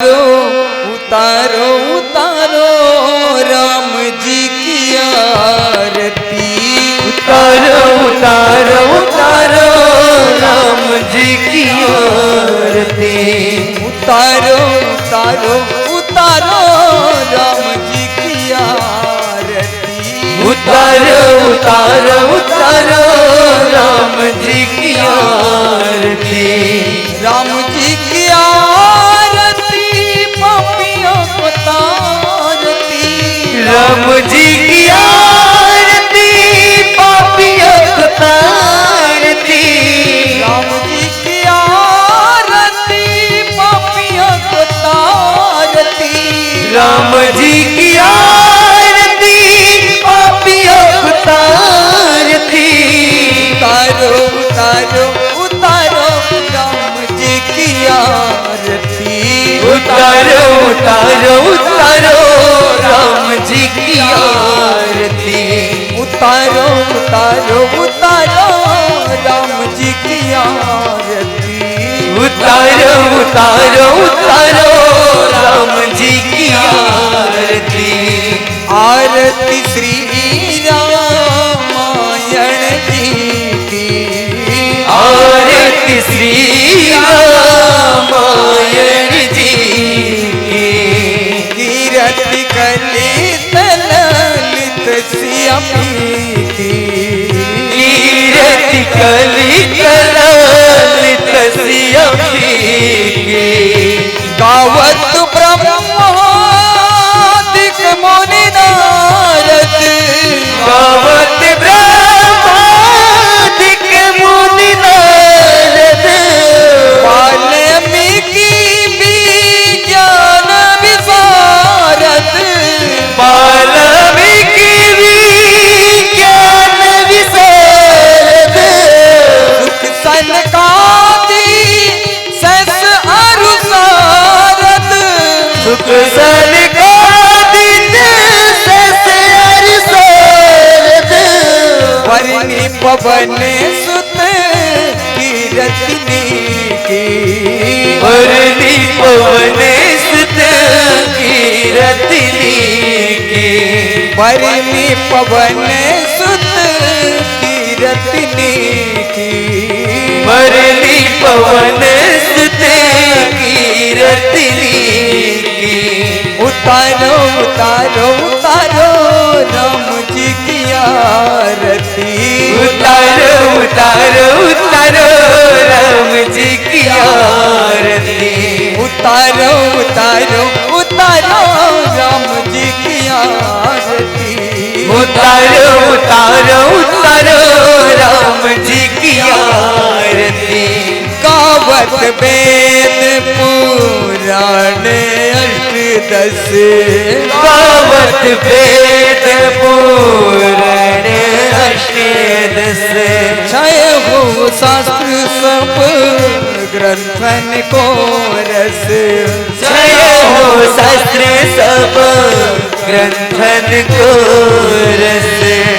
उतारो उतारो राम जी की आरती। उतारो उतारो उतारो राम जी की आरती। उतारो उतारो उतारो राम जी की आरती। उतारो उतारो उतारो राम जी की आरती। राम जी की आरती पापियों को तारती। राम जी की आरती पापियों को तारती। राम जी की आरती पापियों को तारती। राम जी की आरती पापियों को तारती। उतारो उतारो उतारो राम जी की आरती। उतारो उतारो उतारो राम जी की आरती। उतारो उतारो उतारो राम जी की आरती। उतारो उतारो उतारो राम जी की आरती। आरती श्री रामायण जी की। आरती श्री रामायण जी की। कीरति कलित ललित श्यामी की। कीरति कलित ललित श्यामी की। गावत ब्रह्मादिक मुनि नारद। गावत ब्रह्मादिक मुनि नारद। वाल्मीकि विज्ञान विशारद। वाल्मीकि विज्ञान विशारद। सुख सनकादि सस अरु सारद। सुख सनकादि सस अरु सारद। वर्णि पवन सुत कीरतनी की। वर्णि पवन सुत कीरतनी की। वर्णि पवन सुत कीरतनी की। वर्णि पवन सुत कीरतनी की। उतारो उतारो उतारो राम जी की आरती। उतारो उतारो उतारो राम जी की आरती। उतारो उतारो उतारो राम जी की आरती। उतारो उतारो उतारो राम जी की आरती। गावत वेद पुराण अष्टदश। गावत वेद पुराण अष्टदश। क्षय हो शास्त्र सब ग्रंथन को रस। जय हो शास्त्र सब ग्रंथन को रस।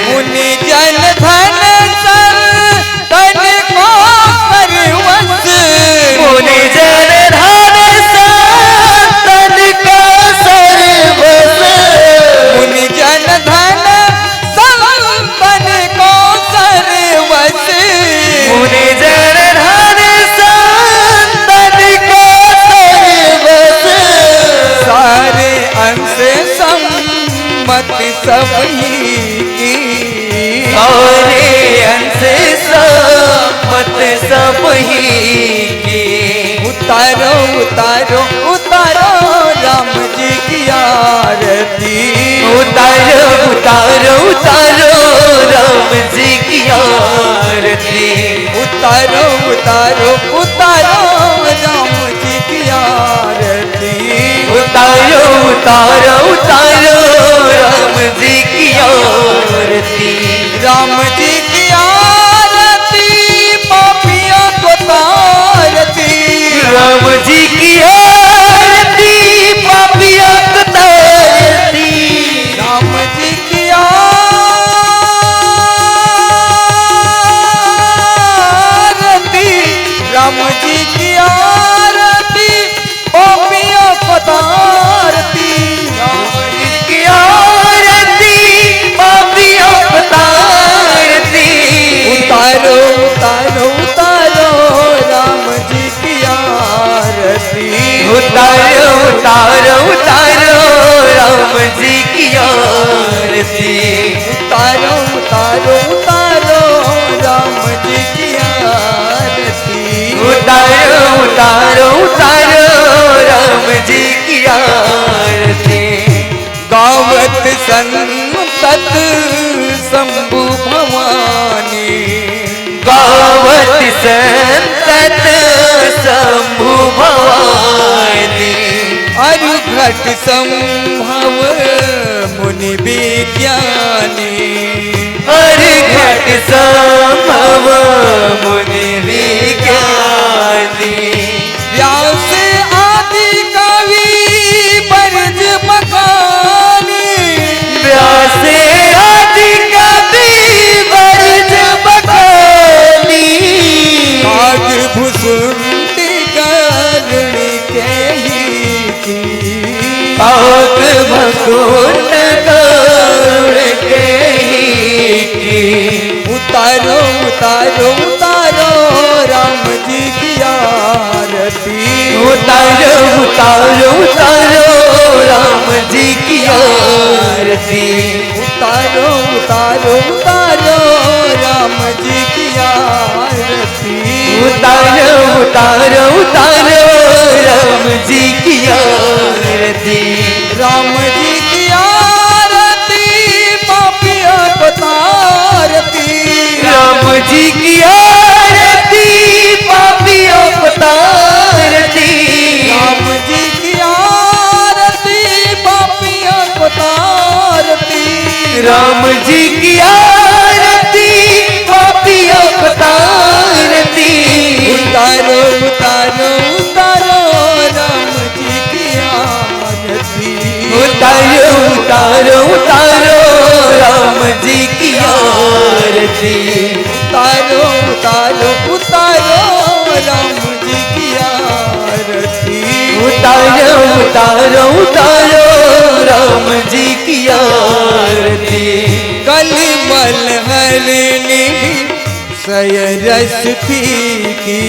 मुनि जन धन सर तन को परवश। मुनि जन धन तन का सर्वस। मुनि जन धन संतन को सर्वस। मुनि जन धन संतन का सर्वस। सारे अंश सम्मति सब ही की। सारे अंश सम्मत सब ही की। उतारो उतारो उतारो राम जी की आरती। उतारो उतारो उतारो राम जी की आरती। उतारो उतारो उतारो राम जी की आरती। उतारो उतारो उतारो राम जी की आरती। राम जी की आरती पापियों को तारती। राम जी की आरती पापियों को तारती। राम जी की आरती। राम जी की आरती पापियों को उतारो उतारो उतारो राम जी की आरती। उतारो उतारो उतारो राम जी की आरती। उतारो उतारो उतारो राम जी की आरती। गावत संतत शंभु भवानी। गावत संतत शंभु भवानी। अरु घट संभव मुनि विज्ञानी। हरि घट संभव मुनि विज्ञानी। व्यास आदि कवि बरज बखानी। व्यास आदि कवि बरज बखानी। काग भुसुंडी करुण के ही की। काग भकुंड करुण के ही की। उतारो उतारो उतारो राम जी की आरती। उतारो उतारो उतारो राम जी की आरती। उतारो उतारो उतारो राम जी की आरती। उतारो उतारो उतारो राम जी की आरती। राम जी की आरती पापियों को तारती। राम जी की आरती पापियों को तारती। राम जी की आरती पापियों को तारती। राम जी की आरती पापियों को तारती। उतारो उतारो उतारो राम जी की आरती। उतारो उतारो उतारो राम जी की आरती। उतारो उतारो उतारो राम जी की आरती। उतारो उतारो उतारो राम जी की आरती। कलिमल हरनी सयरस फीकी।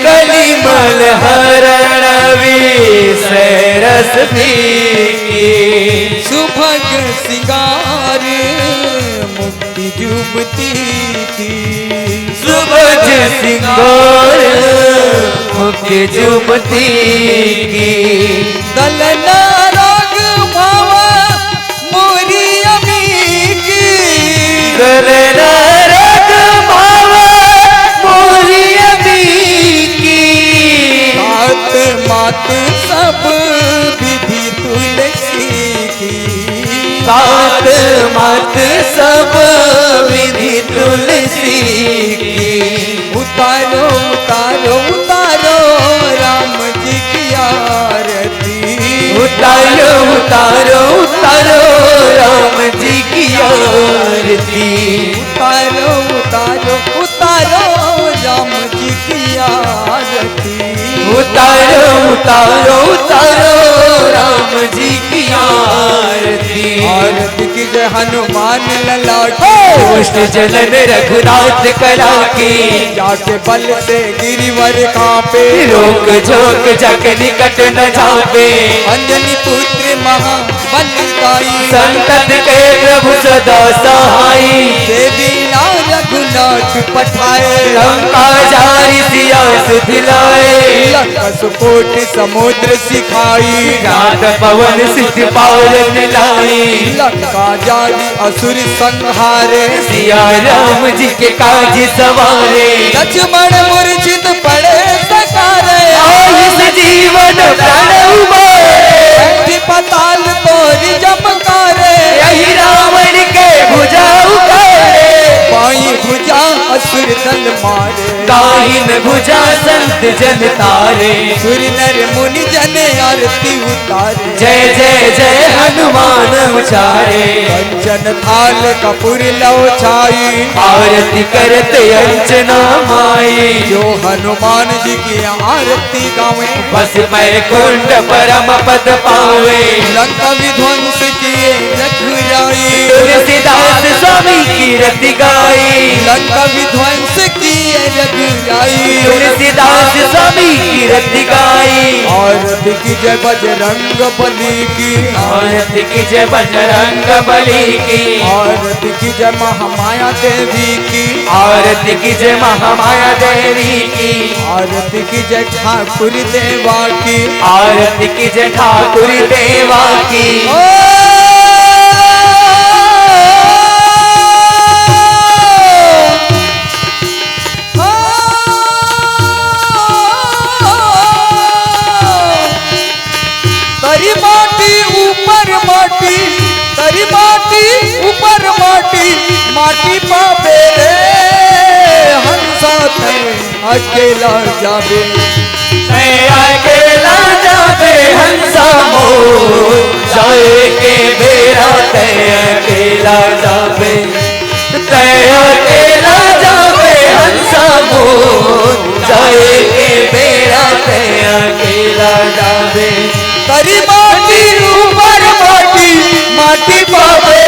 कलिमल हरण विसरस फीकी। सुभग सिंगार मुक्ति जुबती की। सुबज सिंगार मुख्य जुबती की। दलना राग भाव मोरी अमी की। गरना रग भाव मोरी अभी की। सात मात सब विधि तुलसी की। सात मत सब विधि तुलसी की। उतारो उतारो उतारो राम जी की आरती। उतारो उतारो उतारो राम जी की आरती। उतारो उतारो उतारो राम जी की आरती। उतारो उतारो उतारो राम जी की आरती। आरती की जय हनुमान लला की। दुष्ट जनन रघुनाथ कला की। जाके बल से गिरिवर कांपे। रोक झोंक जग निकट न जावे। अंजनी पुत्र महाबलदाई। संतत के प्रभु सदा सहाई। देवी ना रघुनाथ पठाए। लंका जारी सिया सुधिलाए। लंकस कोट समुद्र सिखाई। रात पवन सिद्ध पावन लाई। लंका जारी असुर संहारे। सिया राम जी के काज सवारे। लक्ष्मण मूर्छित पड़े सकारे। आयुष जीवन प्राण उबारे। बैठी पताल तोरी जमकारे। यही रावण के भुजा उखाड़े। बाई भुजा असुर दल मारे। दाहिन भुजा संत जन तारे। सुर नर मुनि जन आरती उतारे। जय जय जय हनुमान उचारे। कंचन थाल कपूर लव छाई। आरती करत अंजना माई। जो हनुमान जी की आरती गावे। बस बैकुंठ परम पद पावे। लंका विध्वंस किए रघुराई। तुलसीदास स्वामी की रत गाई, लंका विध्वंस की रघुराई, तुलसीदास स्वामी की रत गाई। आरती की जय बजरंग बली की, आरती की जय बजरंग बली की, आरती की जय महामाया देवी की, आरती की जय महामाया देवी की, आरती की जय ठाकुर देवा की, आरती की जय ठाकुर देवा की। तरी माटी ऊपर माटी, तरी माटी ऊपर माटी, माटी पावे रे हंसा थे अकेला जावे, अकेला जावे हंसा मोर, जाए के बेरा तय अकेला जावे, तय अकेला जावे हंसा मोर, जाए के बेरा तय अकेला जावे। तरी माटी ऊपर माटी, माटी पावे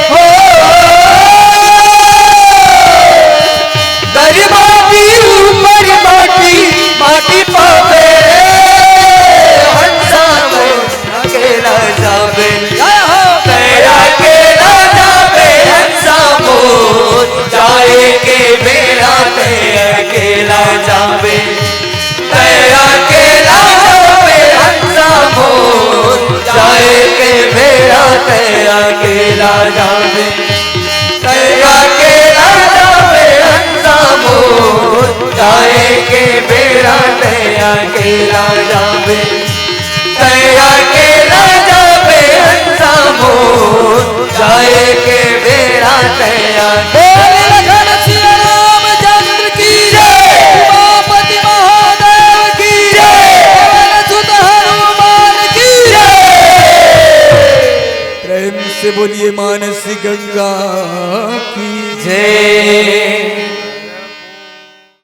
हो, तरी माटी ऊपर माटी, माटी पावे हंसा मोर, अकेला जावे, तय अकेला जावे हंसा मोर, जाए के बेरा तय अकेला जावे, तय अकेला जावे हंसा मोर, जाए के बेरा तय अकेला जावे, तय अकेला जावे हंसा मोर, जाए के बेरा तय अकेला जावे, तय अकेला जावे हंसा मोर, जाए के बेरा तय अकेला। रामचंद्र की जय, उमापति महादेव की जय, सुत हनुमान की जय। प्रेम से बोलिए मानसी गंगा की जय।